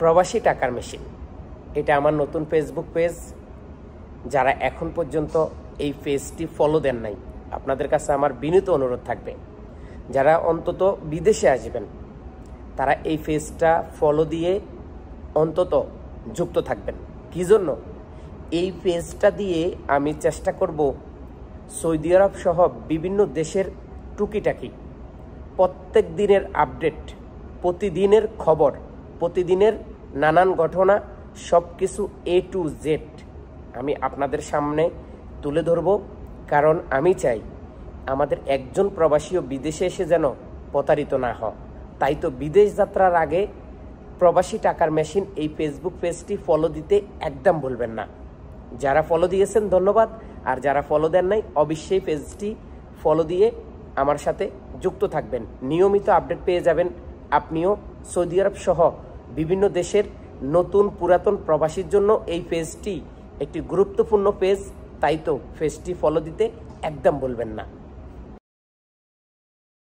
প্রবাসী টাকার মেশিন, এটা আমার নতুন ফেসবুক পেজ। যারা এখন পর্যন্ত এই পেজটি ফলো দেন নাই, আপনাদের কাছে আমার বিনীত অনুরোধ থাকবে, যারা অন্তত বিদেশে আসবেন তারা এই পেজটা ফলো দিয়ে অন্তত যুক্ত থাকবেন। কি জন্য? এই পেজটা দিয়ে আমি চেষ্টা করব সৌদি আরব সহ বিভিন্ন দেশের টুকিটাকি প্রত্যেক দিনের আপডেট, প্রতিদিনের খবর, প্রতিদিনের নানান ঘটনা, সব কিছু A to Z আমি আপনাদের সামনে তুলে ধরব। কারণ আমি চাই আমাদের একজন প্রবাসীও বিদেশে এসে যেন প্রতারিত না হয়। তাই তো বিদেশ যাত্রার আগে প্রবাসী টাকার মেশিন এই ফেসবুক পেজটি ফলো দিতে একদম ভুলবেন না। যারা ফলো দিয়েছেন ধন্যবাদ, আর যারা ফলো দেন নাই অবশ্যই পেজটি ফলো দিয়ে আমার সাথে যুক্ত থাকবেন। নিয়মিত আপডেট পেয়ে যাবেন আপনিও। সৌদি আরব সহ বিভিন্ন দেশের নতুন পুরাতন প্রবাসীর জন্য এই পেজটি একটি গুরুত্বপূর্ণ পেজ, তাই তো পেজটি ফলো দিতে একদম ভুলবেন না।